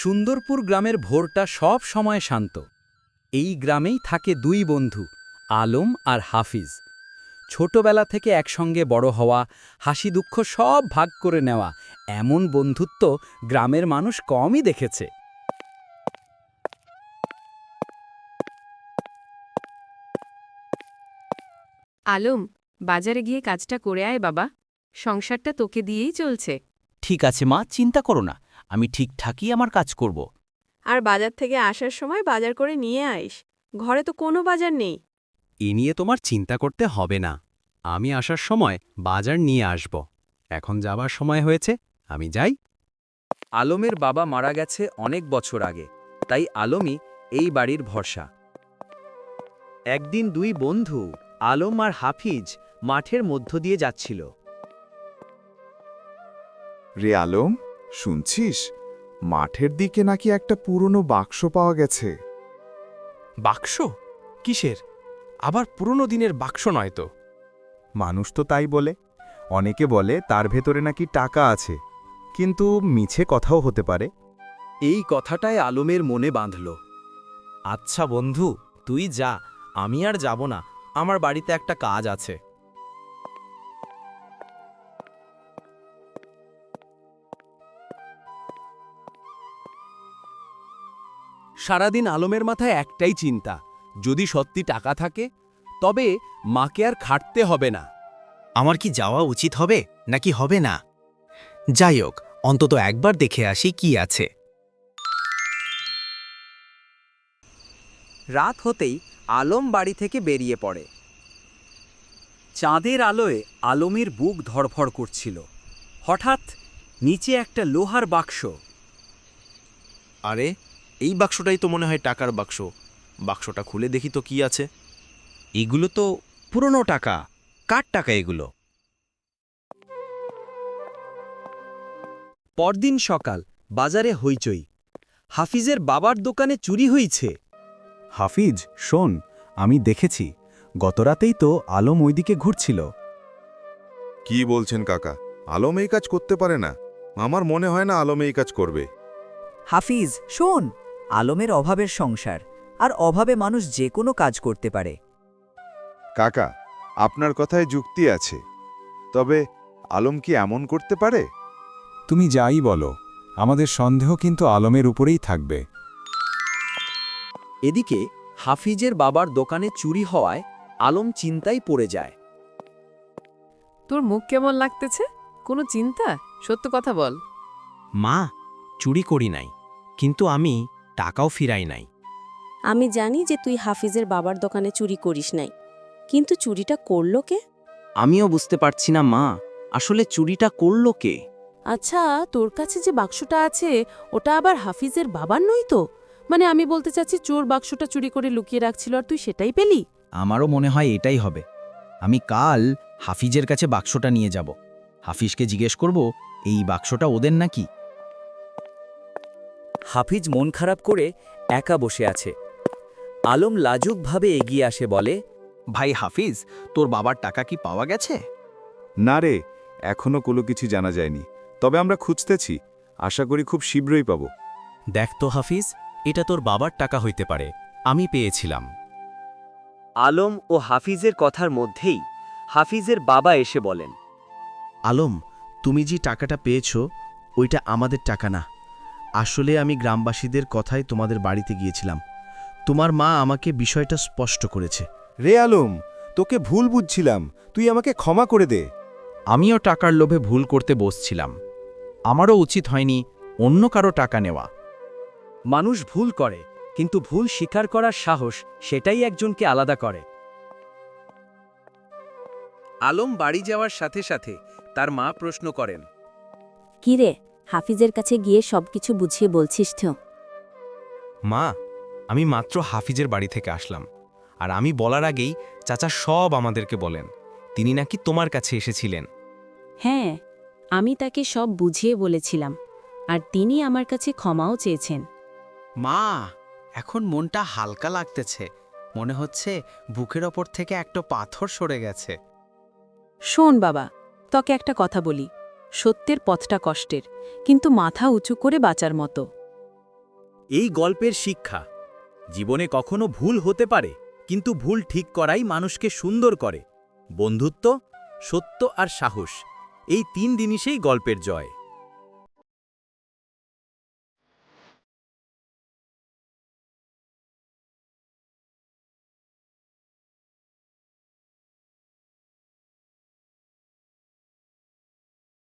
সুন্দরপুর গ্রামের ভোরটা সব সময় শান্ত। এই গ্রামেই থাকে দুই বন্ধু, আলম আর হাফিজ। ছোটবেলা থেকে একসঙ্গে বড় হওয়া, হাসি দুঃখ সব ভাগ করে নেওয়া, এমন বন্ধুত্ব গ্রামের মানুষ কমই দেখেছে। আলম, বাজারে গিয়ে কাজটা করে আয় বাবা। সংসারটা তোকে দিয়েই চলছে। ঠিক আছে মা, চিন্তা করো না, আমি ঠিকঠাকই আমার কাজ করব। আর বাজার থেকে আসার সময় বাজার করে নিয়ে আইস। ঘরে তো কোনো বাজার নেই। এ নিয়ে তোমার চিন্তা করতে হবে না। আমি আসার সময় বাজার নিয়ে আসব। এখন যাবার সময় হয়েছে, আমি যাই। আলমের বাবা মারা গেছে অনেক বছর আগে, তাই আলমই এই বাড়ির ভরসা। একদিন দুই বন্ধু, আলম আর হাফিজ, মাঠের মধ্য দিয়ে যাচ্ছিল। রে আলম, শুনছিস? মাঠের দিকে নাকি একটা পুরনো বাক্স পাওয়া গেছে। বাক্স? কিসের? আবার পুরনো দিনের বাক্স নয় তো? মানুষ তো তাই বলে। অনেকে বলে তার ভেতরে নাকি টাকা আছে, কিন্তু মিছে কথাও হতে পারে। এই কথাটাই আলমের মনে বাঁধল। আচ্ছা বন্ধু, তুই যা, আমি আর যাব না। আমার বাড়িতে একটা কাজ আছে। সারাদিন আলমের মাথায় একটাই চিন্তা, যদি সত্যি টাকা থাকে তবে মাকে আর খাটতে হবে না। আমার কি যাওয়া উচিত হবে নাকি হবে না? যাই হোক, অন্তত একবার দেখে আসি কি আছে। রাত হতেই আলম বাড়ি থেকে বেরিয়ে পড়ে। চাঁদের আলোয় আলমের বুক ধড়ফড় করছিল। হঠাৎ নিচে একটা লোহার বাক্স। আরে, এই বাক্সটাই তো মনে হয় টাকার বাক্স। বাক্সটা খুলে দেখি তো কি আছে। এগুলো তো পুরনো টাকা। কার টাকা এগুলো? পরদিন সকাল, বাজারে হইচই। হাফিজের বাবার দোকানে চুরি হয়েছে। হাফিজ, শোন, আমি দেখেছি। গতরাতেই তো আলম ওইদিকে ঘুরছিল। কি বলছেন কাকা? আলম এই কাজ করতে পারে না। আমার মনে হয় না আলম এই কাজ করবে। হাফিজ, শোন, আলমের অভাবের সংসার, আর অভাবে মানুষ যে কোনো কাজ করতে পারে। কাকা, আপনার কথায় যুক্তি আছে, তবে আলম কি এমন করতে পারে? তুমি যাই বলো, আমাদের সন্দেহ কিন্তু আলমের উপরেই থাকবে। এদিকে হাফিজের বাবার দোকানে চুরি হওয়ায় আলম চিন্তায় পড়ে যায়। তোর মুখ কেমন লাগতেছে? কোনো চিন্তা? সত্য কথা বল। মা, চুরি করি নাই, কিন্তু আমি টাকাও ফিরাই নাই। আমি জানি যে তুই হাফিজের বাবার দোকানে চুরি করিস নাই, কিন্তু চুরিটা করলো কে? আমিও বুঝতে পারছি না মা, আসলে চুরিটা করলো কে? আচ্ছা, তোর কাছে যে বাক্সটা আছে ওটা আবার হাফিজের বাবার নই তো? মানে আমি বলতে চাচ্ছি, চোর বাক্সটা চুরি করে লুকিয়ে রাখছিল আর তুই সেটাই পেলি? আমারও মনে হয় এটাই হবে। আমি কাল হাফিজের কাছে বাক্সটা নিয়ে যাব। হাফিজকে জিজ্ঞেস করব এই বাক্সটা ওদের নাকি। হাফিজ মন খারাপ করে একা বসে আছে। আলম লাজুকভাবে এগিয়ে আসে, বলে, ভাই হাফিজ, তোর বাবার টাকা কি পাওয়া গেছে? না রে, এখনো কোনো কিছু জানা যায়নি, তবে আমরা খুঁজতেছি। আশা করি খুব শীঘ্রই পাব। দেখ তো হাফিজ, এটা তোর বাবার টাকা হইতে পারে, আমি পেয়েছিলাম। আলম ও হাফিজের কথার মধ্যেই হাফিজের বাবা এসে বলেন, আলম, তুমি যে টাকাটা পেয়েছ ওইটা আমাদের টাকা না। আসলে আমি গ্রামবাসীদের কথায় তোমাদের বাড়িতে গিয়েছিলাম। তোমার মা আমাকে বিষয়টা স্পষ্ট করেছে। রে আলম, তোকে ভুল বুঝছিলাম, তুই আমাকে ক্ষমা করে দে। আমিও টাকার লোভে ভুল করতে বসছিলাম। আমারও উচিত হয়নি অন্য কারো টাকা নেওয়া। মানুষ ভুল করে, কিন্তু ভুল স্বীকার করার সাহস, সেটাই একজনকে আলাদা করে। আলম বাড়ি যাওয়ার সাথে সাথে তার মা প্রশ্ন করেন, কি রে, হাফিজের কাছে গিয়ে সবকিছু বুঝিয়ে বলছিস তো? মা, আমি মাত্র হাফিজের বাড়ি থেকে আসলাম, আর আমি বলার আগেই চাচা সব আমাদেরকে বলেন তিনি নাকি তোমার কাছে এসেছিলেন। হ্যাঁ, আমি তাকে সব বুঝিয়ে বলেছিলাম, আর তিনি আমার কাছে ক্ষমাও চেয়েছেন। মা, এখন মনটা হালকা লাগতেছে। মনে হচ্ছে বুকের ওপর থেকে একটা পাথর সরে গেছে। শোন বাবা, তোকে একটা কথা বলি, সত্যের পথটা কষ্টের, কিন্তু মাথা উঁচু করে বাঁচার মতো। এই গল্পের শিক্ষা, জীবনে কখনো ভুল হতে পারে, কিন্তু ভুল ঠিক করাই মানুষকে সুন্দর করে। বন্ধুত্ব, সত্য আর সাহস, এই 3 জিনিসেই গল্পের জয়।